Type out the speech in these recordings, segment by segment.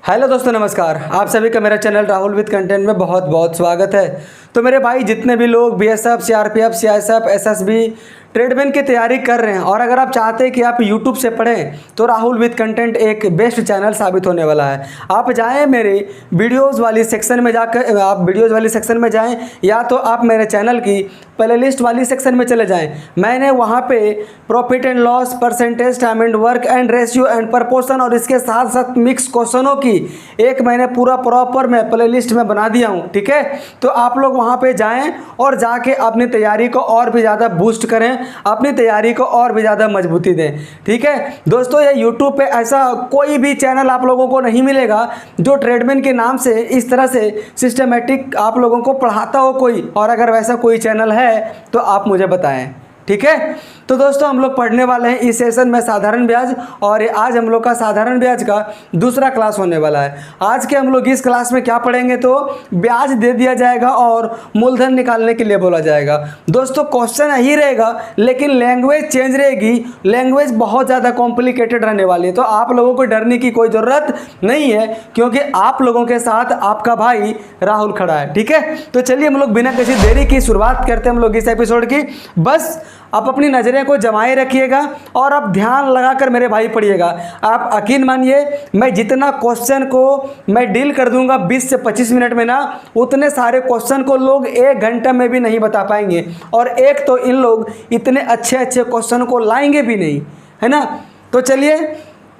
Hello दोस्तों, नमस्कार। आप सभी का मेरा चैनल राहुल विद कंटेंट में बहुत बहुत स्वागत है। तो मेरे भाई जितने भी लोग BSF, CRPF, CISF, SSB, tradesman की तैयारी कर रहे हैं और अगर आप चाहते हैं कि आप यूट्यूब से पढ़ें तो राहुल विद कंटेंट एक बेस्ट चैनल साबित होने वाला है। आप जाएं मेरे वीडियोस वाली सेक्शन में जाकर, आप वीडियोस वाली सेक्शन में जाएं या तो आप मेरे चैनल की प्लेलिस्ट वाली सेक्शन में चले जाएं। मैंने वहां पे profit and loss, percentage, time and work and ratio and proportion और इसके साथ साथ मिक्स क्वेश्चनों की एक मैंने पूरा प्रॉपर मैं प्लेलिस्ट में बना दिया हूँ। ठीक है, तो आप लोग वहाँ पे जाएं और जाके अपनी तैयारी को और भी ज़्यादा बूस्ट करें, अपनी तैयारी को और भी ज़्यादा मजबूती दें। ठीक है दोस्तों, ये यूट्यूब पे ऐसा कोई भी चैनल आप लोगों को नहीं मिलेगा जो ट्रेडमैन के नाम से इस तरह से सिस्टमेटिक आप लोगों को पढ़ाता हो कोई, और अगर वैसा कोई चैनल है तो आप मुझे बताएं। ठीक है, तो दोस्तों हम लोग पढ़ने वाले हैं इस सेशन में साधारण ब्याज, और आज हम लोग का साधारण ब्याज का दूसरा क्लास होने वाला है। आज के हम लोग इस क्लास में क्या पढ़ेंगे तो ब्याज दे दिया जाएगा और मूलधन निकालने के लिए बोला जाएगा। दोस्तों क्वेश्चन यही रहेगा लेकिन लैंग्वेज चेंज रहेगी, लैंग्वेज बहुत ज़्यादा कॉम्प्लिकेटेड रहने वाली है। तो आप लोगों को डरने की कोई ज़रूरत नहीं है क्योंकि आप लोगों के साथ आपका भाई राहुल खड़ा है। ठीक है, तो चलिए हम लोग बिना किसी देरी की शुरुआत करते हैं हम लोग इस एपिसोड की। बस आप अपनी नज़रें को जमाए रखिएगा और आप ध्यान लगाकर मेरे भाई पढ़िएगा। आप यकीन मानिए, मैं जितना क्वेश्चन को मैं डील कर दूंगा 20 से 25 मिनट में ना, उतने सारे क्वेश्चन को लोग 1 घंटा में भी नहीं बता पाएंगे। और एक तो इन लोग इतने अच्छे अच्छे क्वेश्चन को लाएंगे भी नहीं, है ना। तो चलिए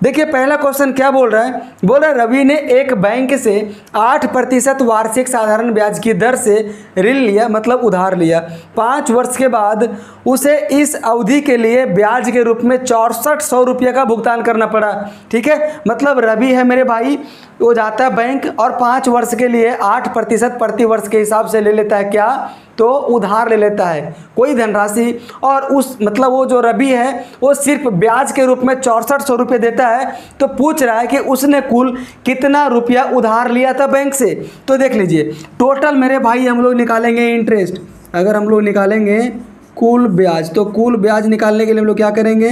देखिए, पहला क्वेश्चन क्या बोल रहा है। बोल रहा है रवि ने एक बैंक से 8% वार्षिक साधारण ब्याज की दर से ऋण लिया, मतलब उधार लिया। 5 वर्ष के बाद उसे इस अवधि के लिए ब्याज के रूप में 6400 रुपये का भुगतान करना पड़ा। ठीक है, मतलब रवि है मेरे भाई, वो जाता है बैंक और 5 वर्ष के लिए 8% प्रति वर्ष के हिसाब से ले लेता है, क्या तो उधार ले लेता है कोई धनराशि। और उस मतलब वो जो रवि है वो सिर्फ ब्याज के रूप में 6400 रुपये देता है। तो पूछ रहा है कि उसने कुल कितना रुपया उधार लिया था बैंक से। तो देख लीजिए, टोटल मेरे भाई हम लोग निकालेंगे इंटरेस्ट। अगर हम लोग निकालेंगे कुल ब्याज, तो कुल ब्याज निकालने के लिए हम लोग क्या करेंगे,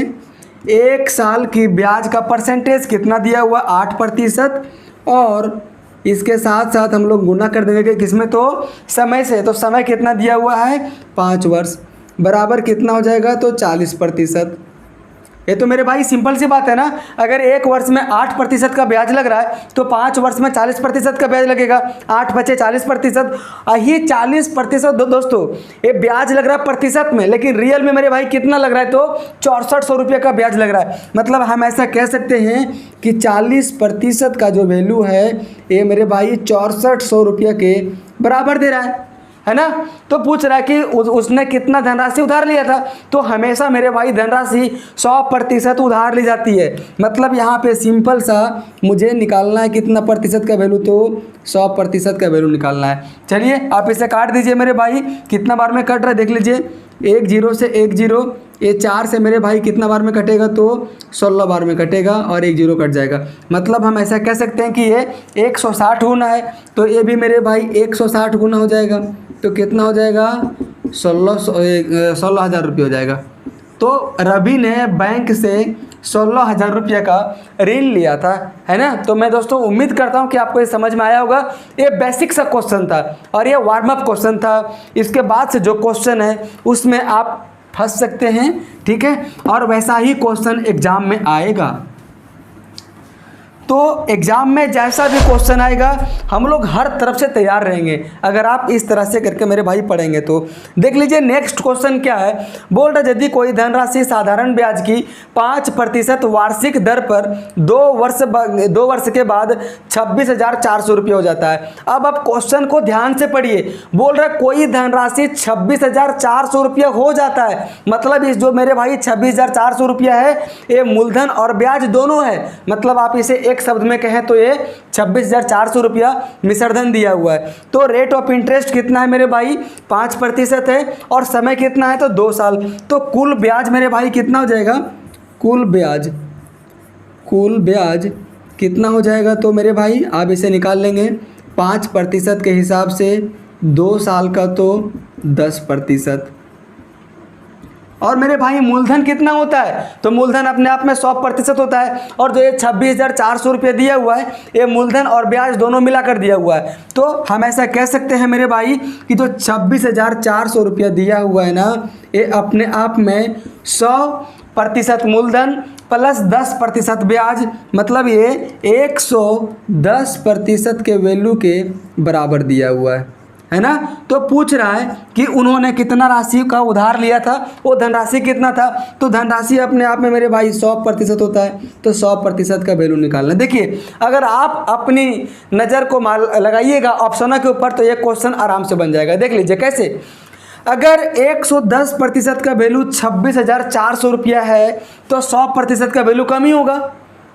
1 साल की ब्याज का परसेंटेज कितना दिया हुआ 8%, और इसके साथ साथ हम लोग गुना कर देंगे किसमें तो समय से। तो समय कितना दिया हुआ है 5 वर्ष, बराबर कितना हो जाएगा तो 40%। ये तो मेरे भाई सिंपल सी बात है ना। अगर 1 वर्ष में 8% का ब्याज लग रहा है तो 5 वर्ष में 40% का ब्याज लगेगा। 8 बचे 40%, यही 40% दोस्तों ये ब्याज लग रहा है प्रतिशत में, लेकिन रियल में मेरे भाई कितना लग रहा है तो 6400 रुपये का ब्याज लग रहा है। मतलब हम ऐसा कह सकते हैं कि 40% का जो वैल्यू है ये मेरे भाई 6400 रुपये के बराबर दे रहा है ना। तो पूछ रहा है कि उसने कितना धनराशि उधार लिया था। तो हमेशा मेरे भाई धनराशि 100% उधार ली जाती है। मतलब यहाँ पे सिंपल सा मुझे निकालना है कितना प्रतिशत का वैल्यू, तो 100% का वैल्यू निकालना है। चलिए आप इसे काट दीजिए मेरे भाई, कितना बार में कट रहा है देख लीजिए। 1 0 से 1 0, ये 4 से मेरे भाई कितना बार में कटेगा तो 16 बार में कटेगा और 1 0 कट जाएगा। मतलब हम ऐसा कह सकते हैं कि ये 160 गुना है, तो ये भी मेरे भाई 160 गुना हो जाएगा। तो कितना हो जाएगा 16,000 रुपये हो जाएगा। तो रवि ने बैंक से 16,000 रुपये का ऋण लिया था, है ना। तो मैं दोस्तों उम्मीद करता हूँ कि आपको ये समझ में आया होगा। ये बेसिक सा क्वेश्चन था और ये वार्म अप क्वेश्चन था। इसके बाद से जो क्वेश्चन है उसमें आप फंस सकते हैं। ठीक है, और वैसा ही क्वेश्चन एग्जाम में आएगा। तो एग्जाम में जैसा भी क्वेश्चन आएगा हम लोग हर तरफ से तैयार रहेंगे अगर आप इस तरह से करके मेरे भाई पढ़ेंगे तो। देख लीजिए नेक्स्ट क्वेश्चन क्या है। बोल रहा यदि कोई धनराशि साधारण ब्याज की 5% वार्षिक दर पर 2 वर्ष के बाद 26,400 रुपये हो जाता है। अब आप क्वेश्चन को ध्यान से पढ़िए। बोल रहा कोई धनराशि 26,400 रुपये हो जाता है, मतलब इस जो मेरे भाई 26,400 रुपये है ये मूलधन और ब्याज दोनों है। मतलब आप इसे एक शब्द में कहें तो ये 26,400 रुपया मिश्रधन दिया हुआ है। तो रेट ऑफ इंटरेस्ट कितना है मेरे भाई 5% है, और समय कितना है तो 2 साल। तो कुल ब्याज मेरे भाई कितना हो जाएगा, कुल ब्याज कितना हो जाएगा तो मेरे भाई आप इसे निकाल लेंगे। 5% के हिसाब से 2 साल का तो 10%, और मेरे भाई मूलधन कितना होता है, तो मूलधन अपने आप में 100% होता है। और जो ये 26,400 रुपये दिया हुआ है ये मूलधन और ब्याज दोनों मिलाकर दिया हुआ है। तो हम ऐसा कह सकते हैं मेरे भाई कि जो 26,400 रुपया दिया हुआ है ना, ये अपने आप में 100% मूलधन प्लस 10% ब्याज, मतलब ये 110% के वैल्यू के बराबर दिया हुआ है ना। तो पूछ रहा है कि उन्होंने कितना राशि का उधार लिया था, वो धनराशि कितना था, तो धनराशि अपने आप में मेरे भाई 100% होता है, तो 100% का वैल्यू निकालना। देखिए अगर आप अपनी नज़र को लगाइएगा ऑप्शनों के ऊपर तो ये क्वेश्चन आराम से बन जाएगा। देख लीजिए कैसे, अगर 110% का वैल्यू 26,400 रुपया है तो 100% का वैल्यू कम ही होगा,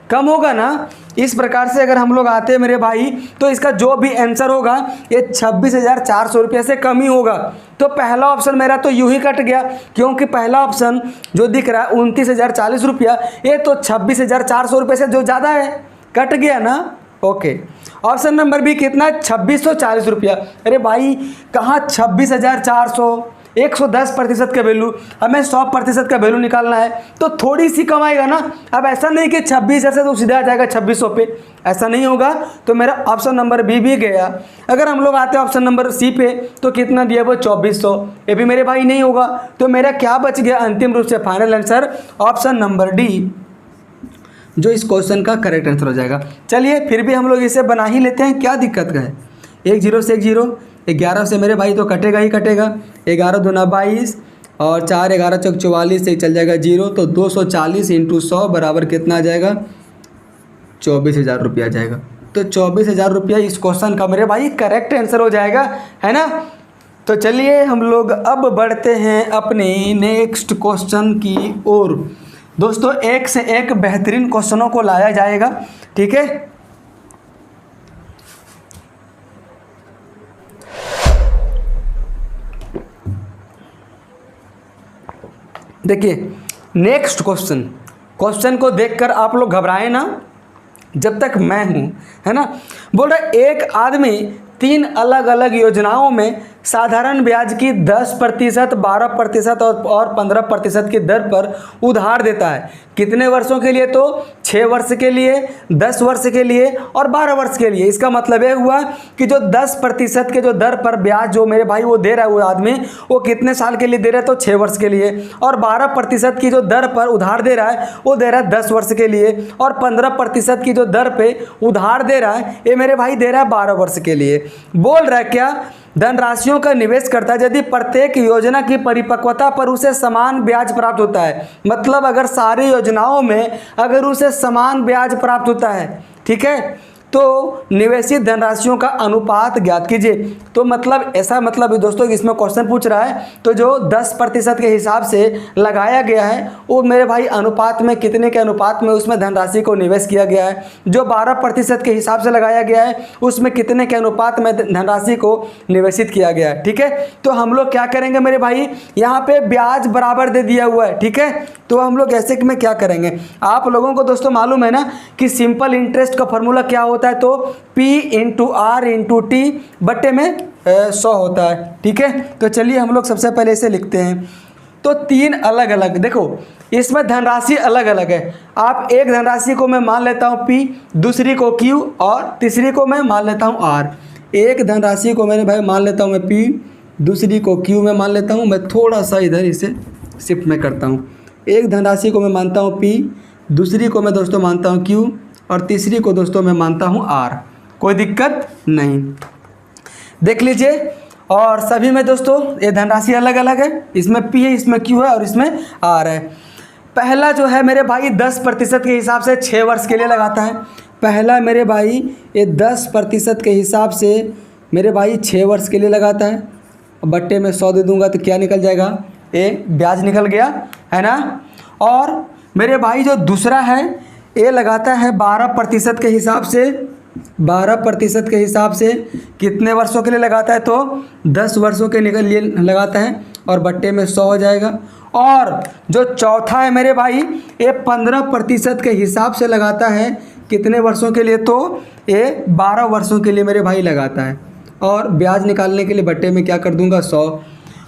कम होगा ना। इस प्रकार से अगर हम लोग आते हैं मेरे भाई तो इसका जो भी आंसर होगा ये 26,400 रुपये से कम ही होगा। तो पहला ऑप्शन मेरा तो यूं ही कट गया, क्योंकि पहला ऑप्शन जो दिख रहा है 29,040 रुपया, ये तो 26,400 रुपये से जो ज़्यादा है, कट गया ना। ओके, ऑप्शन नंबर बी कितना, 2,640 रुपया। अरे भाई कहाँ 26,400, 110% का वैल्यू, हमें 100% का वैल्यू निकालना है तो थोड़ी सी कम आएगा ना। अब ऐसा नहीं कि 26,000 से तो सीधा आ जाएगा 2,600 पे, ऐसा नहीं होगा। तो मेरा ऑप्शन नंबर बी भी गया। अगर हम लोग आते हैं ऑप्शन नंबर सी पे तो कितना दिया वो 2,400, ये भी मेरे भाई नहीं होगा। तो मेरा क्या बच गया अंतिम रूप से final answer option number D, जो इस क्वेश्चन का करेक्ट आंसर हो जाएगा। चलिए फिर भी हम लोग इसे बना ही लेते हैं, क्या दिक्कत का है। 1 0 से 1 0, 11 से मेरे भाई तो कटेगा ही कटेगा, 11 दूना 22 और 4 11 चौक 44 से चल जाएगा 0, तो 240 इंटू 100 बराबर कितना आ जाएगा, 24,000 रुपया आ जाएगा। तो 24,000 रुपया इस क्वेश्चन का मेरे भाई करेक्ट आंसर हो जाएगा, है ना। तो चलिए हम लोग अब बढ़ते हैं अपने नेक्स्ट क्वेश्चन की ओर। दोस्तों एक से एक बेहतरीन क्वेश्चनों को लाया जाएगा, ठीक है। देखिए नेक्स्ट क्वेश्चन को देखकर आप लोग घबराएं ना, जब तक मैं हूं, है ना। बोल रहा एक आदमी 3 अलग अलग योजनाओं में साधारण ब्याज की 10%, 12% और 15% की दर पर उधार देता है। कितने वर्षों के लिए, तो 6 वर्ष के लिए, 10 वर्ष के लिए और 12 वर्ष के लिए। इसका मतलब ये हुआ कि जो 10% के जो दर पर ब्याज जो मेरे भाई वो दे रहा है वो आदमी, वो कितने साल के लिए दे रहा है, तो 6 वर्ष के लिए। और 12% की जो दर पर उधार दे रहा है वो दे रहा है 10 वर्ष के लिए। और 15% की जो दर पे उधार दे रहा है ये मेरे भाई दे रहा है 12 वर्ष के लिए। बोल रहा है क्या, धनराशियों का निवेश करता है यदि प्रत्येक योजना की परिपक्वता पर उसे समान ब्याज प्राप्त होता है। मतलब अगर सारी योजनाओं में अगर उसे समान ब्याज प्राप्त होता है, ठीक है, तो निवेशित धनराशियों का अनुपात ज्ञात कीजिए। तो मतलब ऐसा मतलब दोस्तों इसमें क्वेश्चन पूछ रहा है, तो जो 10% के हिसाब से लगाया गया है वो मेरे भाई अनुपात में कितने के अनुपात में उसमें धनराशि को निवेश किया गया है। जो 12% के हिसाब से लगाया गया है उसमें कितने के अनुपात में धनराशि को निवेशित किया गया है, ठीक है। तो हम लोग क्या करेंगे मेरे भाई, यहाँ पे ब्याज बराबर दे दिया हुआ है, ठीक है। तो हम लोग ऐसे में क्या करेंगे, आप लोगों को दोस्तों मालूम है ना कि सिंपल इंटरेस्ट का फॉर्मूला क्या होता है, तो P into R into T बट्टे में 100 होता है, ठीक है। तो चलिए हम लोग सबसे पहले इसे लिखते हैं। तो 3 अलग अलग, देखो इसमें धनराशि अलग अलग है। आप एक धनराशि को मैं मान लेता हूँ P, दूसरी को Q और तीसरी को मैं मान लेता हूँ R। एक धनराशि को मैंने भाई मान लेता हूँ मैं P, दूसरी को Q में मान लेता हूँ। मैं थोड़ा सा इधर इसे शिफ्ट में करता हूँ। एक धनराशि को मैं मानता हूँ P, दूसरी को मैं दोस्तों मानता हूँ Q और तीसरी को दोस्तों मैं मानता हूँ R। कोई दिक्कत नहीं, देख लीजिए। और सभी में दोस्तों ये धनराशि अलग अलग है, इसमें P है, इसमें Q है और इसमें R है। पहला जो है मेरे भाई 10% के हिसाब से 6 वर्ष के लिए लगाता है। पहला मेरे भाई ये 10% के हिसाब से मेरे भाई 6 वर्ष के लिए लगाता है। बट्टे में 100 दे दूंगा तो क्या निकल जाएगा, ये ब्याज निकल गया, है ना। और मेरे भाई जो दूसरा है ये लगाता है 12% के हिसाब से। 12% के हिसाब से कितने वर्षों के लिए लगाता है, तो 10 वर्षों के लिए लगाता है और बट्टे में 100 हो जाएगा। और जो चौथा है मेरे भाई ये 15% के हिसाब से लगाता है। कितने वर्षों के लिए, तो ये 12 वर्षों के लिए मेरे भाई लगाता है। और ब्याज निकालने के लिए बट्टे में क्या कर दूंगा, 100।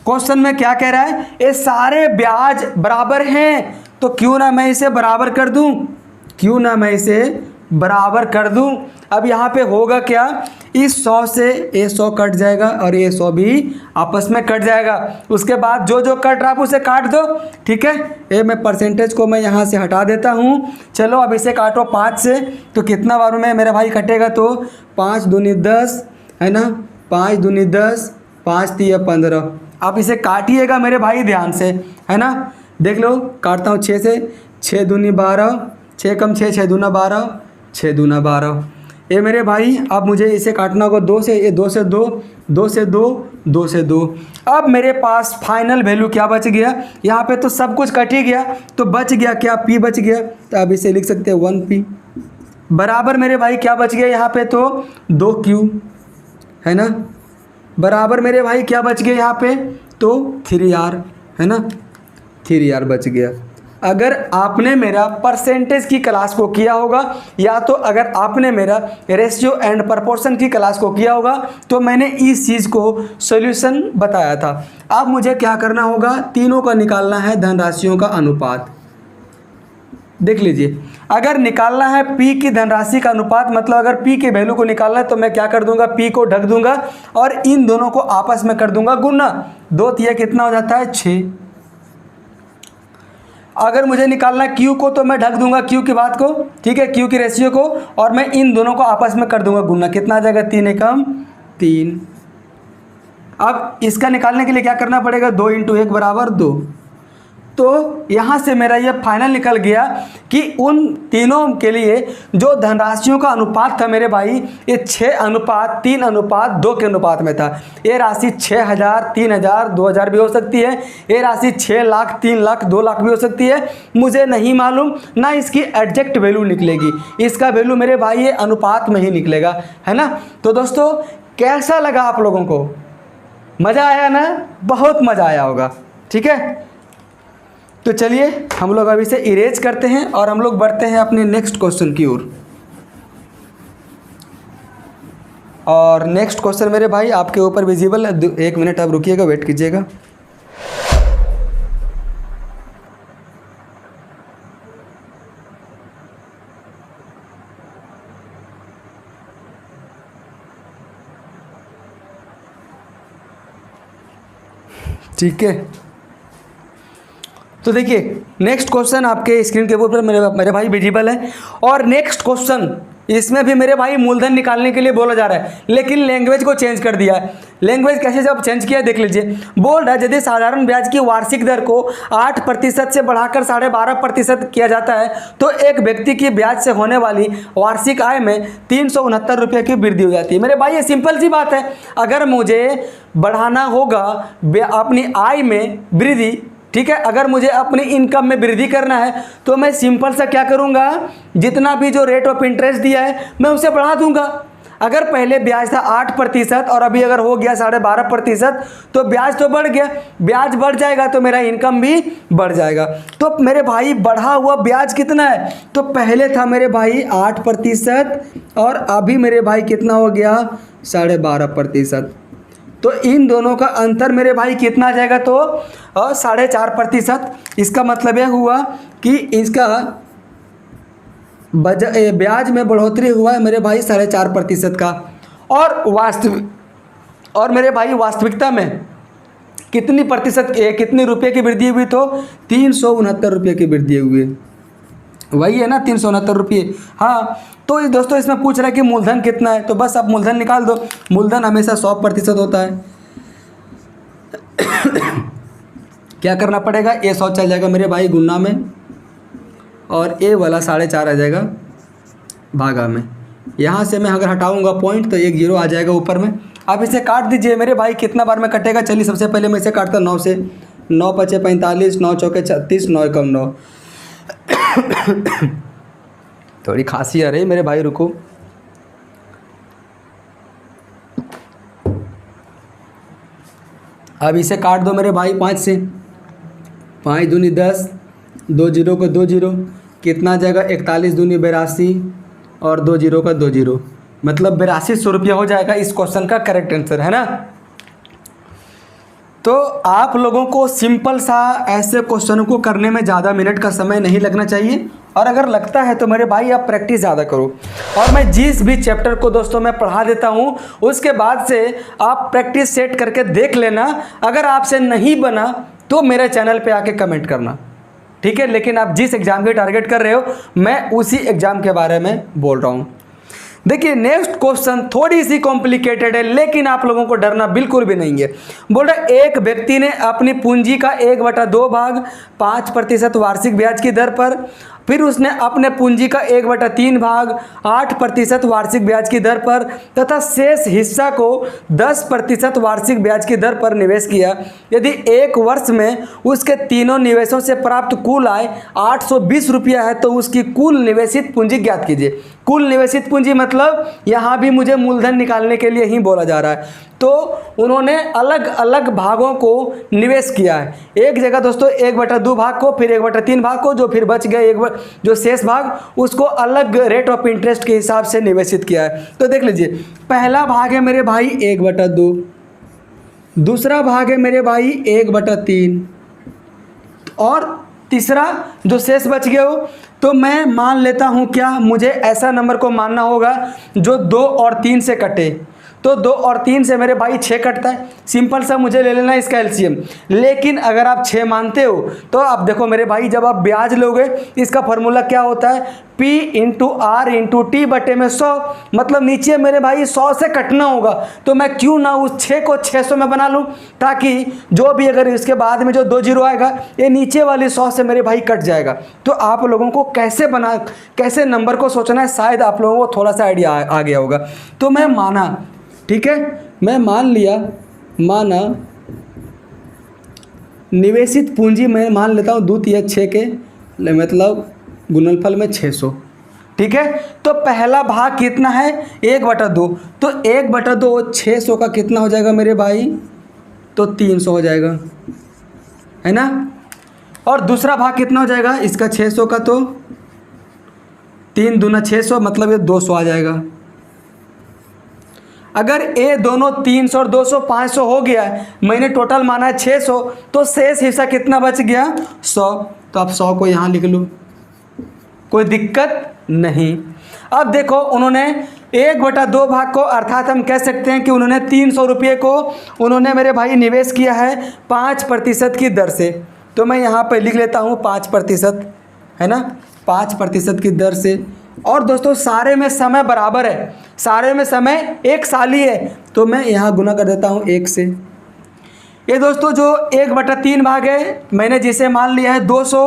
क्वेश्चन में क्या कह रहा है, ये सारे ब्याज बराबर हैं, तो क्यों ना मैं इसे बराबर कर दूं, क्यों ना मैं इसे बराबर कर दूं। अब यहाँ पे होगा क्या, इस 100 से ये 100 कट जाएगा और ये 100 भी आपस में कट जाएगा। उसके बाद जो जो कट रहा आप उसे काट दो, ठीक है। ये मैं परसेंटेज को मैं यहाँ से हटा देता हूँ। चलो अब इसे काटो 5 से, तो कितना बार में मेरा भाई कटेगा, तो 5 दूनी 10 है ना, 5 दूनी 10, 5 तिया 15। आप इसे काटिएगा मेरे भाई ध्यान से, है ना। देख लो काटता हूँ 6 से, 6 दूनी 12, 6 कम 6, 6 दूना 12, 6 दूना 12। ये मेरे भाई अब मुझे इसे काटना होगा 2 से, ये 2 से 2, 2 से 2, 2 से 2। अब मेरे पास फाइनल वैल्यू क्या बच गया, यहाँ पे तो सब कुछ कट ही गया, तो बच गया क्या, P बच गया। तो अब इसे लिख सकते हैं 1P बराबर मेरे भाई क्या बच गया यहाँ पे, तो 2Q है ना, बराबर मेरे भाई क्या बच गया यहाँ पे, तो 3R है ना, 3R बच गया। अगर आपने मेरा परसेंटेज की क्लास को किया होगा, या तो अगर आपने मेरा रेशियो एंड प्रपोर्शन की क्लास को किया होगा, तो मैंने इस चीज़ को सॉल्यूशन बताया था। अब मुझे क्या करना होगा, तीनों का निकालना है धनराशियों का अनुपात। देख लीजिए, अगर निकालना है P की धनराशि का अनुपात, मतलब अगर P के वैल्यू को निकालना है तो मैं क्या कर दूंगा, P को ढक दूंगा और इन दोनों को आपस में कर दूंगा गुना। 2 तिया कितना हो जाता है 6। अगर मुझे निकालना है Q को, तो मैं ढक दूंगा Q की बात को, ठीक है, Q की रेशियो को, और मैं इन दोनों को आपस में कर दूंगा गुना। कितना आ जाएगा, 3 एकम 3। अब इसका निकालने के लिए क्या करना पड़ेगा, 2 × 1 बराबर 2। तो यहाँ से मेरा ये फाइनल निकल गया कि उन तीनों के लिए जो धनराशियों का अनुपात था मेरे भाई, ये 6:3:2 के अनुपात में था। ये राशि 6,000, 3,000, 2,000 भी हो सकती है। ये राशि 6 लाख, 3 लाख, 2 लाख भी हो सकती है। मुझे नहीं मालूम, ना इसकी एग्जैक्ट वैल्यू निकलेगी, इसका वैल्यू मेरे भाई ये अनुपात में ही निकलेगा, है ना। तो दोस्तों कैसा लगा आप लोगों को, मज़ा आया ना, बहुत मज़ा आया होगा, ठीक है। तो चलिए हम लोग अभी से इरेज करते हैं और हम लोग बढ़ते हैं अपने नेक्स्ट क्वेश्चन की ओर। और नेक्स्ट क्वेश्चन मेरे भाई आपके ऊपर विजिबल है, 1 मिनट आप रुकिएगा, वेट कीजिएगा। ठीक है, तो देखिए नेक्स्ट क्वेश्चन आपके स्क्रीन के ऊपर मेरे भाई विजिबल है। और नेक्स्ट क्वेश्चन इसमें भी मेरे भाई मूलधन निकालने के लिए बोला जा रहा है, लेकिन लैंग्वेज को चेंज कर दिया है। लैंग्वेज कैसे जब चेंज किया देख लीजिए। बोल रहा है यदि साधारण ब्याज की वार्षिक दर को 8% से बढ़ाकर 12.5% किया जाता है, तो एक व्यक्ति की ब्याज से होने वाली वार्षिक आय में 369 रुपये की वृद्धि हो जाती है। मेरे भाई ये सिंपल सी बात है, अगर मुझे बढ़ाना होगा अपनी आय में वृद्धि, ठीक है, अगर मुझे अपनी इनकम में वृद्धि करना है, तो मैं सिंपल सा क्या करूंगा, जितना भी जो रेट ऑफ इंटरेस्ट दिया है मैं उसे बढ़ा दूंगा। अगर पहले ब्याज था 8% और अभी अगर हो गया 12.5%, तो ब्याज तो बढ़ गया, ब्याज बढ़ जाएगा तो मेरा इनकम भी बढ़ जाएगा। तो मेरे भाई बढ़ा हुआ ब्याज कितना है, तो पहले था मेरे भाई 8% और अभी मेरे भाई कितना हो गया 12.5%। तो इन दोनों का अंतर मेरे भाई कितना आ जाएगा, तो 4.5%। इसका मतलब यह हुआ कि इसका ब्याज में बढ़ोतरी हुआ है मेरे भाई 4.5% का। और मेरे भाई वास्तविकता में कितनी प्रतिशत, कितने रुपये की वृद्धि हुई, तो 369 रुपये की वृद्धि हुई है। वही है ना 369 रुपये। हाँ, तो दोस्तों इसमें पूछ रहा है कि मूलधन कितना है, तो बस आप मूलधन निकाल दो। मूलधन हमेशा 100% होता है। क्या करना पड़ेगा, ये 100 चल जाएगा मेरे भाई गुना में, और ए वाला 4.5 आ जाएगा भागा में। यहाँ से मैं अगर हटाऊंगा पॉइंट तो 1 0 आ जाएगा ऊपर में। आप इसे काट दीजिए मेरे भाई, कितना बार में कटेगा। चलिए सबसे पहले मैं इसे काटता 9 से। 9 × 5 = 45, 9 × 4 = 36, 9 × 9। थोड़ी खांसी आ रही मेरे भाई, रुको। अब इसे काट दो मेरे भाई 5 से। 5 दूनी 10, 2 0 को 2 0, कितना आ जाएगा 41 दूनी 82 और 2 0 का 2 0, मतलब 8200 रुपया हो जाएगा इस क्वेश्चन का करेक्ट आंसर, है ना। तो आप लोगों को सिंपल सा ऐसे क्वेश्चन को करने में ज़्यादा मिनट का समय नहीं लगना चाहिए, और अगर लगता है तो मेरे भाई आप प्रैक्टिस ज़्यादा करो। और मैं जिस भी चैप्टर को दोस्तों मैं पढ़ा देता हूँ उसके बाद से आप प्रैक्टिस सेट करके देख लेना। अगर आपसे नहीं बना तो मेरे चैनल पे आके कमेंट करना, ठीक है। लेकिन आप जिस एग्ज़ाम के टारगेट कर रहे हो मैं उसी एग्ज़ाम के बारे में बोल रहा हूँ। देखिए नेक्स्ट क्वेश्चन थोड़ी सी कॉम्प्लिकेटेड है, लेकिन आप लोगों को डरना बिल्कुल भी नहीं है। बोल रहा एक व्यक्ति ने अपनी पूंजी का 1/2 भाग 5% वार्षिक ब्याज की दर पर, फिर उसने अपने पूंजी का 1/3 भाग 8% वार्षिक ब्याज की दर पर तथा शेष हिस्सा को 10% वार्षिक ब्याज की दर पर निवेश किया। यदि 1 वर्ष में उसके तीनों निवेशों से प्राप्त कुल आय 820 रुपया है तो उसकी कुल निवेशित पूंजी ज्ञात कीजिए। कुल निवेशित पूंजी मतलब यहाँ भी मुझे मूलधन निकालने के लिए ही बोला जा रहा है। तो उन्होंने अलग अलग भागों को निवेश किया है। एक जगह दोस्तों 1/2 भाग को, फिर 1/3 भाग को, जो फिर बच गए जो शेष भाग उसको अलग रेट ऑफ इंटरेस्ट के हिसाब से निवेशित किया है। तो देख लीजिए, पहला भाग है मेरे भाई 1/2, दूसरा भाग है मेरे भाई 1/3, और तीसरा जो शेष बच गया हो, तो मैं मान लेता हूँ क्या, मुझे ऐसा नंबर को मानना होगा जो 2 और 3 से कटे। तो 2 और 3 से मेरे भाई 6 कटता है, सिंपल सा मुझे ले लेना इसका एलसीएम। लेकिन अगर आप 6 मानते हो तो आप देखो मेरे भाई, जब आप ब्याज लोगे इसका फॉर्मूला क्या होता है, P × R × T बटे में 100, मतलब नीचे मेरे भाई 100 से कटना होगा। तो मैं क्यों ना उस 6 को 600 में बना लूँ, ताकि जो भी अगर इसके बाद में जो 2 जीरो आएगा ये नीचे वाली 100 से मेरे भाई कट जाएगा। तो आप लोगों को कैसे नंबर को सोचना है, शायद आप लोगों को थोड़ा सा आइडिया आ गया होगा। तो मैं माना, ठीक है, मैं माना निवेशित पूंजी मैं मान लेता हूँ 2 × 6 के मतलब गुणनफल में 600, ठीक है। तो पहला भाग कितना है 1/2, तो 1/2 600 का कितना हो जाएगा मेरे भाई, तो 300 हो जाएगा, है ना। और दूसरा भाग कितना हो जाएगा इसका 600 का, तो 3 दूना 600 मतलब ये 200 आ जाएगा। अगर ये दोनों 300 और 200 500 हो गया है, मैंने टोटल माना है 600, तो शेष हिस्सा कितना बच गया 100, तो आप 100 को यहाँ लिख लो, कोई दिक्कत नहीं। अब देखो उन्होंने 1/2 भाग को, अर्थात हम कह सकते हैं कि उन्होंने 300 रुपये को उन्होंने मेरे भाई निवेश किया है 5% की दर से। तो मैं यहाँ पे लिख लेता हूँ 5%, है ना, 5% की दर से। और दोस्तों सारे में समय बराबर है, सारे में समय 1 साल ही है, तो मैं यहाँ गुना कर देता हूँ 1 से। ये दोस्तों जो 1/3 भाग है मैंने जिसे मान लिया है 200,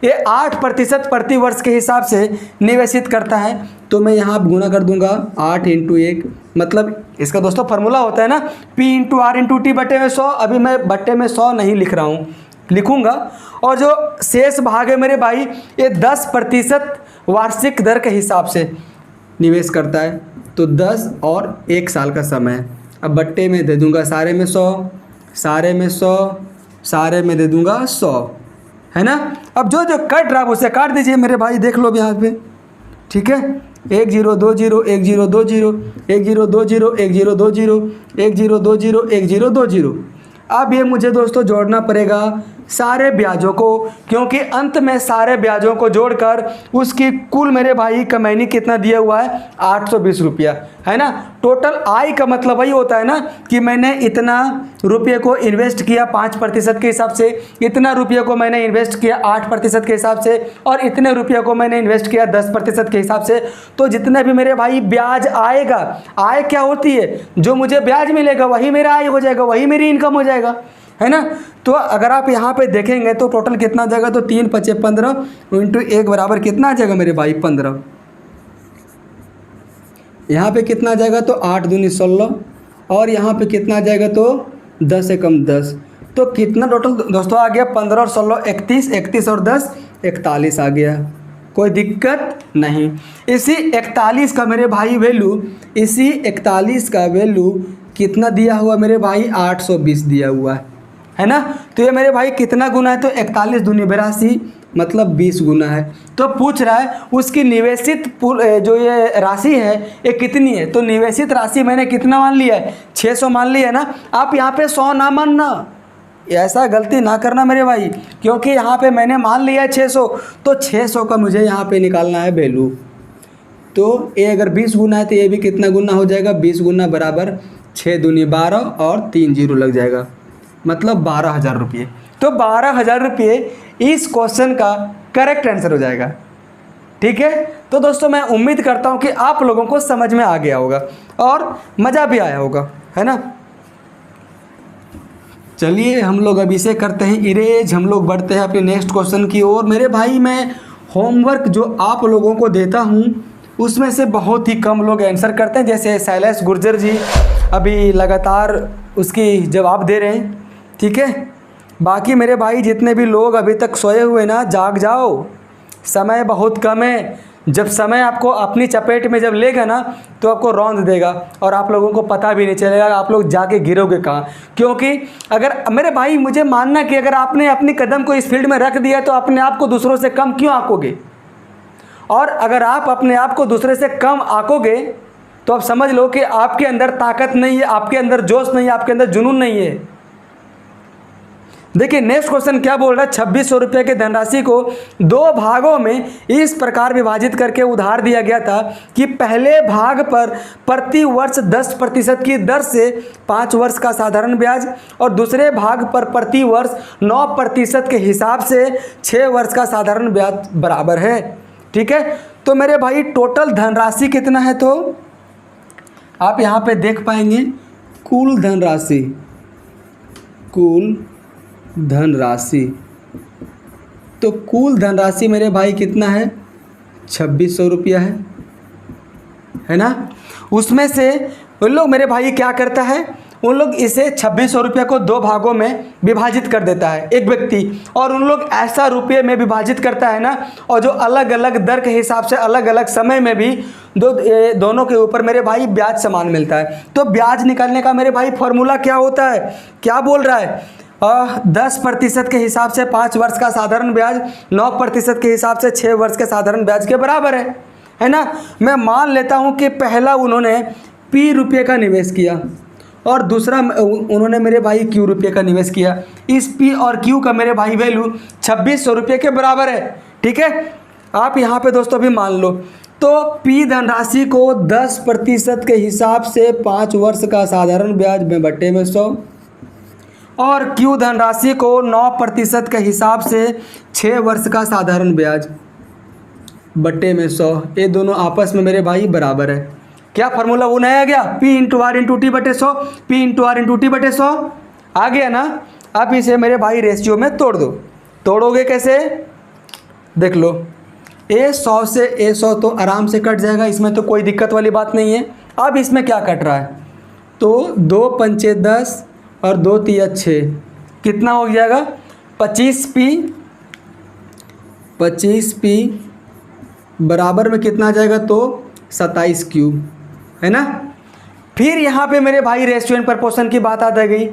ये 8% प्रति वर्ष के हिसाब से निवेशित करता है। तो मैं यहाँ गुना कर दूंगा 8 × 1, मतलब इसका दोस्तों फार्मूला होता है ना P × R × T बटे में 100। अभी मैं बटे में 100 नहीं लिख रहा हूँ, लिखूंगा। और जो शेष भाग है मेरे भाई ये 10% वार्षिक दर के हिसाब से निवेश करता है, तो 10 और 1 साल का समय है। अब बट्टे में दे दूंगा सारे में 100, सारे में 100, सारे में दे दूंगा 100, है ना। अब जो जो कट रहा है उसे काट दीजिए मेरे भाई, देख लो यहाँ पे, ठीक है। 1 0 2 0 1 0 2 0 1 0 2 0 1 0 2 0 1 0 2 0 1 0 2 0। अब ये मुझे दोस्तों जोड़ना पड़ेगा सारे ब्याजों को, क्योंकि अंत में सारे ब्याजों को जोड़कर उसकी कुल मेरे भाई कमाई कितना दिया हुआ है 820 रुपया, है ना। टोटल आय का मतलब वही होता है ना कि मैंने इतना रुपये को इन्वेस्ट किया 5% के हिसाब से, इतना रुपये को मैंने इन्वेस्ट किया 8% के हिसाब से, और इतने रुपये को मैंने इन्वेस्ट किया 10% के हिसाब से। तो जितने भी मेरे भाई ब्याज आएगा, आय क्या होती है, जो मुझे ब्याज मिलेगा वही मेरा आय हो जाएगा, वही मेरी इनकम हो जाएगा, है ना। तो अगर आप यहाँ पे देखेंगे तो टोटल कितना आ जाएगा, तो 3 × 5 = 15 × 1 बराबर कितना आ जाएगा मेरे भाई 15। यहाँ पे कितना आ जाएगा, तो 8 दूनी 16, और यहाँ पे कितना आ जाएगा, तो 10 से कम 10। तो कितना टोटल दोस्तों आ गया 15 और 16 31, 31 और 10 41 आ गया, कोई दिक्कत नहीं। इसी 41 का मेरे भाई वैल्यू, इसी 41 का वैल्यू कितना दिया हुआ मेरे भाई 820 दिया हुआ है ना। तो ये मेरे भाई कितना गुना है, तो 41 दूनी 82 मतलब 20 गुना है। तो पूछ रहा है उसकी निवेशित जो ये राशि है ये कितनी है, तो निवेशित राशि मैंने कितना मान लिया है 600 मान लिया है ना। आप यहाँ पे 100 ना मानना, ऐसा गलती ना करना मेरे भाई, क्योंकि यहाँ पे मैंने मान लिया है 600, तो 600 का मुझे यहाँ पे निकालना है वैल्यू। तो ये अगर 20 गुना है तो ये भी कितना गुना हो जाएगा, 20 गुना बराबर 6 दूनी 12 और 3 जीरो लग जाएगा, मतलब 12,000 रुपये। तो 12,000 रुपये इस क्वेश्चन का करेक्ट आंसर हो जाएगा। ठीक है, तो दोस्तों मैं उम्मीद करता हूँ कि आप लोगों को समझ में आ गया होगा और मज़ा भी आया होगा, है ना। चलिए हम लोग अभी से करते हैं इरेज, हम लोग बढ़ते हैं अपने नेक्स्ट क्वेश्चन की ओर। मेरे भाई मैं होमवर्क जो आप लोगों को देता हूँ उसमें से बहुत ही कम लोग आंसर करते हैं, जैसे शैलेश गुर्जर जी अभी लगातार उसकी जवाब दे रहे हैं। ठीक है, बाकी मेरे भाई जितने भी लोग अभी तक सोए हुए ना, जाग जाओ, समय बहुत कम है। जब समय आपको अपनी चपेट में जब लेगा ना तो आपको रौंद देगा और आप लोगों को पता भी नहीं चलेगा, आप लोग जाके गिरोगे कहाँ। क्योंकि अगर मेरे भाई मुझे मानना कि अगर आपने अपनी कदम को इस फील्ड में रख दिया तो अपने आप को दूसरों से कम क्यों आंकोगे, और अगर आप अपने आप को दूसरे से कम आंकोगे तो आप समझ लो कि आपके अंदर ताकत नहीं है, आपके अंदर जोश नहीं है, आपके अंदर जुनून नहीं है। देखिए नेक्स्ट क्वेश्चन क्या बोल रहा है, 2600 रुपये की धनराशि को 2 भागों में इस प्रकार विभाजित करके उधार दिया गया था कि पहले भाग पर प्रति वर्ष 10% की दर से 5 वर्ष का साधारण ब्याज और दूसरे भाग पर प्रति वर्ष 9% के हिसाब से 6 वर्ष का साधारण ब्याज बराबर है। ठीक है, तो मेरे भाई टोटल धनराशि कितना है, तो आप यहाँ पे देख पाएंगे कुल धनराशि, कुल धनराशि, तो कुल धनराशि मेरे भाई कितना है, 2600 रुपया है ना। उसमें से उन लोग मेरे भाई क्या करता है, उन लोग इसे 2600 रुपये को 2 भागों में विभाजित कर देता है एक व्यक्ति, और उन लोग ऐसा रुपये में विभाजित करता है ना, और जो अलग अलग दर के हिसाब से अलग अलग समय में भी दोनों के ऊपर मेरे भाई ब्याज समान मिलता है। तो ब्याज निकालने का मेरे भाई फॉर्मूला क्या होता है, क्या बोल रहा है, 10% के हिसाब से 5 वर्ष का साधारण ब्याज 9% के हिसाब से 6 वर्ष के साधारण ब्याज के बराबर है ना। मैं मान लेता हूँ कि पहला उन्होंने P रुपये का निवेश किया और दूसरा उन्होंने मेरे भाई Q रुपये का निवेश किया। इस P और Q का मेरे भाई वैल्यू 2600 रुपये के बराबर है। ठीक है, आप यहाँ पे दोस्तों भी मान लो, तो P धनराशि को 10% के हिसाब से 5 वर्ष का साधारण ब्याज में बट्टे में 100 और Q धनराशि को 9% के हिसाब से 6 वर्ष का साधारण ब्याज बट्टे में 100, ये दोनों आपस में मेरे भाई बराबर है। क्या फार्मूला वो नया आ गया, P into R into T बटे 100, P into R into T बटे 100 आ गया ना। अब इसे मेरे भाई रेशियो में तोड़ दो। तोड़ोगे कैसे, देख लो, A100 से A100 तो आराम से कट जाएगा, इसमें तो कोई दिक्कत वाली बात नहीं है। अब इसमें क्या कट रहा है, तो 2 पंचे 10 और 2 तिया 6, कितना हो जाएगा 25P बराबर में कितना आ जाएगा, तो 27Q, है ना। फिर यहाँ पे मेरे भाई रेशियो एंड प्रपोर्शन की बात आ गई।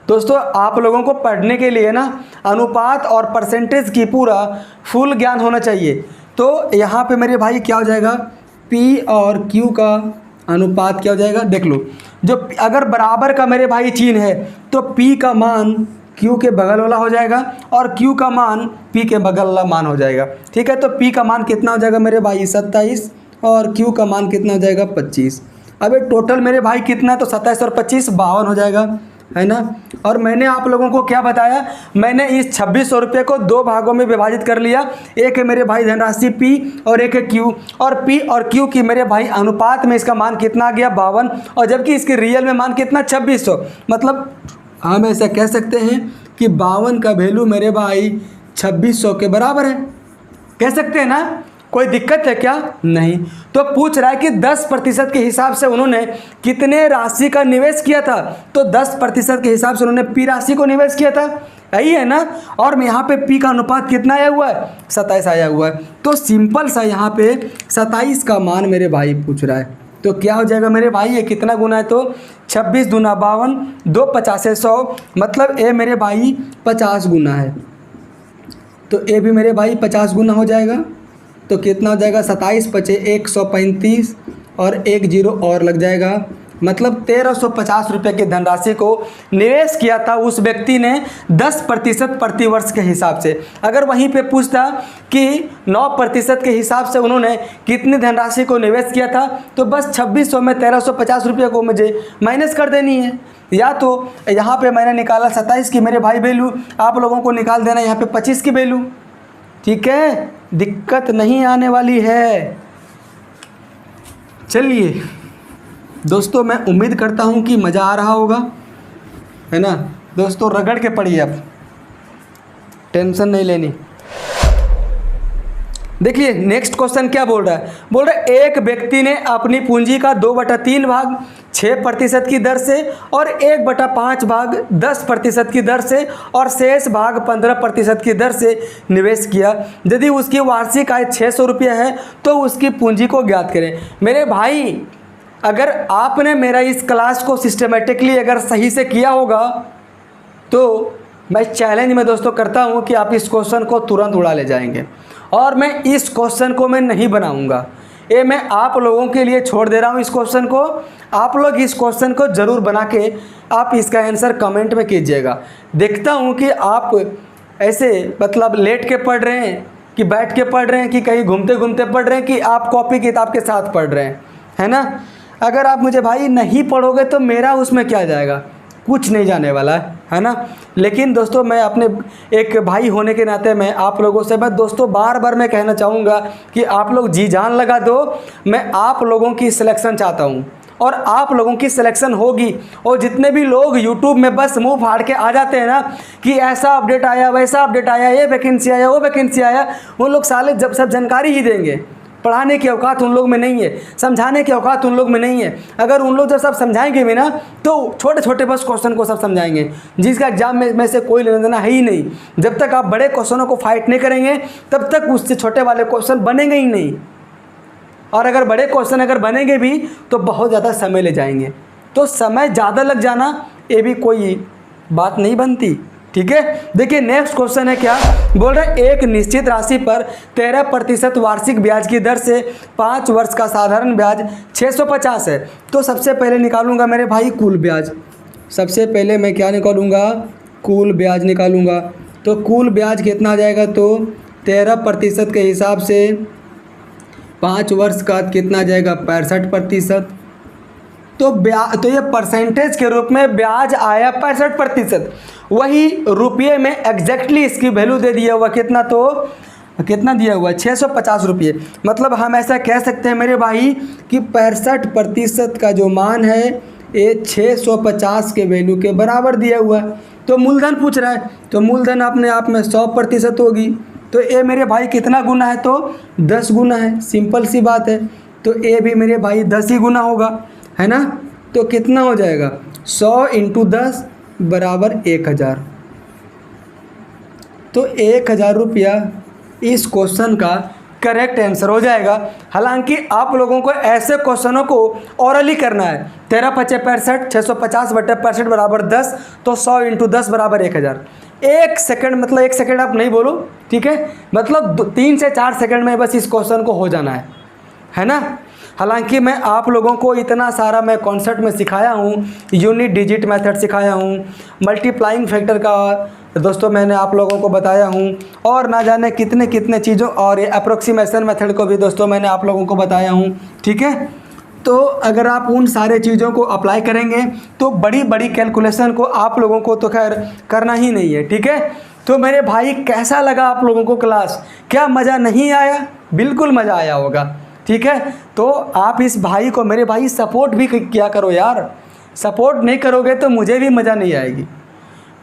दोस्तों आप लोगों को पढ़ने के लिए ना अनुपात और परसेंटेज की पूरा फुल ज्ञान होना चाहिए। तो यहाँ पे मेरे भाई क्या हो जाएगा, P और Q का अनुपात क्या हो जाएगा, देख लो, जो अगर बराबर का मेरे भाई चिन्ह है तो P का मान Q के बगल वाला हो जाएगा और Q का मान P के बगल वाला मान हो जाएगा। ठीक है, तो P का मान कितना हो जाएगा मेरे भाई 27 और Q का मान कितना हो जाएगा 25। अब ये टोटल मेरे भाई कितना, तो 27 और 25 52 हो जाएगा, है ना। और मैंने आप लोगों को क्या बताया, मैंने इस 2600 रुपये को 2 भागों में विभाजित कर लिया। एक है मेरे भाई धनराशि P और एक है Q, और P और Q की मेरे भाई अनुपात में इसका मान कितना आ गया 52, और जबकि इसके रियल में मान कितना 2600। मतलब हम ऐसा कह सकते हैं कि 52 का वैल्यू मेरे भाई 2600 के बराबर है, कह सकते हैं ना। कोई दिक्कत है क्या, नहीं। तो पूछ रहा है कि 10% के हिसाब से उन्होंने कितने राशि का निवेश किया था, तो 10% के हिसाब से उन्होंने P राशि को निवेश किया था, यही है ना। और यहाँ पे P का अनुपात कितना आया हुआ है, 27 आया हुआ है। तो सिंपल सा यहाँ पे 27 का मान मेरे भाई पूछ रहा है, तो क्या हो जाएगा मेरे भाई, ये कितना गुना है, तो 26 दूना 52, 2 50 100, मतलब ये मेरे भाई 50 गुना है। तो ये भी मेरे भाई 50 गुना हो जाएगा, तो कितना हो जाएगा 27 × 135 और 1 जीरो और लग जाएगा मतलब 1350 रुपये की धनराशि को निवेश किया था उस व्यक्ति ने 10% प्रतिवर्ष के हिसाब से। अगर वहीं पे पूछता कि 9% के हिसाब से उन्होंने कितनी धनराशि को निवेश किया था, तो बस 2600 में 1350 रुपये को मुझे माइनस कर देनी है। या तो यहाँ पे मैंने निकाला 27 की मेरे भाई वैल्यू, आप लोगों को निकाल देना यहाँ पे 25 की वैल्यू। ठीक है, दिक्कत नहीं आने वाली है। चलिए दोस्तों, मैं उम्मीद करता हूँ कि मज़ा आ रहा होगा, है ना दोस्तों। रगड़ के पढ़िए, अब टेंशन नहीं लेनी। देखिए नेक्स्ट क्वेश्चन क्या बोल रहा है। बोल रहा है एक व्यक्ति ने अपनी पूंजी का 2/3 भाग 6% की दर से और 1/5 भाग 10% की दर से और शेष भाग 15% की दर से निवेश किया। यदि उसकी वार्षिक आय 600 रुपये है तो उसकी पूंजी को ज्ञात करें। मेरे भाई, अगर आपने मेरा इस क्लास को सिस्टमेटिकली अगर सही से किया होगा तो मैं चैलेंज में दोस्तों करता हूं कि आप इस क्वेश्चन को तुरंत उड़ा ले जाएंगे। और मैं इस क्वेश्चन को मैं नहीं बनाऊंगा, ये मैं आप लोगों के लिए छोड़ दे रहा हूं इस क्वेश्चन को। आप लोग इस क्वेश्चन को ज़रूर बना के आप इसका आंसर कमेंट में कीजिएगा। देखता हूं कि आप ऐसे मतलब लेट के पढ़ रहे हैं कि बैठ के पढ़ रहे हैं कि कहीं घूमते घूमते पढ़ रहे हैं कि आप कॉपी किताब के साथ पढ़ रहे हैं, है ना। अगर आप मुझे भाई नहीं पढ़ोगे तो मेरा उसमें क्या जाएगा, कुछ नहीं जाने वाला है ना। लेकिन दोस्तों, मैं अपने एक भाई होने के नाते मैं आप लोगों से मैं दोस्तों बार बार मैं कहना चाहूँगा कि आप लोग जी जान लगा दो। मैं आप लोगों की सिलेक्शन चाहता हूँ और आप लोगों की सिलेक्शन होगी। और जितने भी लोग यूट्यूब में बस मुंह फाड़ के आ जाते हैं ना कि ऐसा अपडेट आया, वैसा अपडेट आया, ये वैकेंसी आया, वो वैकेंसी आया, वो लोग साले जब सब जानकारी ही देंगे। पढ़ाने की औकात उन लोग में नहीं है, समझाने की औकात उन लोग में नहीं है। अगर उन लोग जब सब समझाएंगे भी ना तो छोटे छोटे बस क्वेश्चन को सब समझाएंगे, जिसका एग्जाम में से कोई लेना देना है ही नहीं। जब तक आप बड़े क्वेश्चनों को फाइट नहीं करेंगे तब तक उससे छोटे वाले क्वेश्चन बनेंगे ही नहीं। और अगर बड़े क्वेश्चन अगर बनेंगे भी तो बहुत ज़्यादा समय ले जाएंगे। तो समय ज़्यादा लग जाना ये भी कोई बात नहीं बनती। ठीक है, देखिए नेक्स्ट क्वेश्चन है क्या बोल रहा है। एक निश्चित राशि पर 13% वार्षिक ब्याज की दर से 5 वर्ष का साधारण ब्याज 650 है। तो सबसे पहले निकालूंगा मेरे भाई कुल ब्याज। सबसे पहले मैं क्या निकालूंगा, कुल ब्याज निकालूंगा। तो कुल ब्याज कितना आ जाएगा, तो 13% के हिसाब से 5 वर्ष का कितना आ जाएगा, 65%। तो ये परसेंटेज के रूप में ब्याज आया 65%। वही रुपये में एग्जैक्टली इसकी वैल्यू दे दिया हुआ कितना, तो कितना दिया हुआ 650 रुपये। मतलब हम ऐसा कह सकते हैं मेरे भाई कि 65% का जो मान है ये 650 के वैल्यू के बराबर दिया हुआ है। तो मूलधन पूछ रहा है, तो मूलधन अपने आप में 100% होगी। तो ये मेरे भाई कितना गुना है, तो 10 गुना है। सिंपल सी बात है। तो ये भी मेरे भाई 10 ही गुना होगा, है ना। तो कितना हो जाएगा, 100 × 10 बराबर 1000। तो 1000 रुपया इस क्वेश्चन का करेक्ट आंसर हो जाएगा। हालांकि आप लोगों को ऐसे क्वेश्चनों को ओरली करना है। 13 × 65 650 बटे 65 बराबर 10, तो 100 × 10 बराबर 1000। 1 सेकंड, मतलब 1 सेकंड आप नहीं बोलो, ठीक है। मतलब 3 से 4 सेकंड में बस इस क्वेश्चन को हो जाना है ना। हालांकि मैं आप लोगों को इतना सारा मैं कॉन्सेप्ट में सिखाया हूँ, यूनिट डिजिट मेथड सिखाया हूँ, मल्टीप्लाइंग फैक्टर का दोस्तों मैंने आप लोगों को बताया हूँ, और ना जाने कितने कितने चीज़ों, और ये अप्रोक्सीमेशन मेथड को भी दोस्तों मैंने आप लोगों को बताया हूँ। ठीक है, तो अगर आप उन सारे चीज़ों को अप्लाई करेंगे तो बड़ी बड़ी कैलकुलेशन को आप लोगों को तो खैर करना ही नहीं है। ठीक है, तो मेरे भाई कैसा लगा आप लोगों को क्लास, क्या मज़ा नहीं आया? बिल्कुल मज़ा आया होगा। ठीक है, तो आप इस भाई को मेरे भाई सपोर्ट भी किया करो यार। सपोर्ट नहीं करोगे तो मुझे भी मज़ा नहीं आएगी।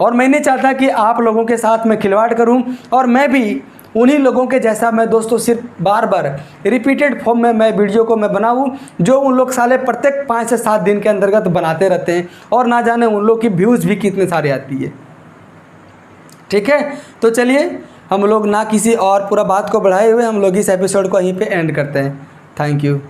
और मैं नहीं चाहता कि आप लोगों के साथ मैं खिलवाड़ करूं, और मैं भी उन्हीं लोगों के जैसा मैं दोस्तों सिर्फ बार बार रिपीटेड फॉर्म में मैं वीडियो को मैं बनाऊं, जो उन लोग साले प्रत्येक 5 से 7 दिन के अंतर्गत बनाते रहते हैं, और ना जाने उन लोग की व्यूज़ भी कितने सारे आती है। ठीक है, तो चलिए हम लोग ना किसी और पूरा बात को बढ़ाए हुए हम लोग इस एपिसोड को यहीं पे एंड करते हैं। Thank you.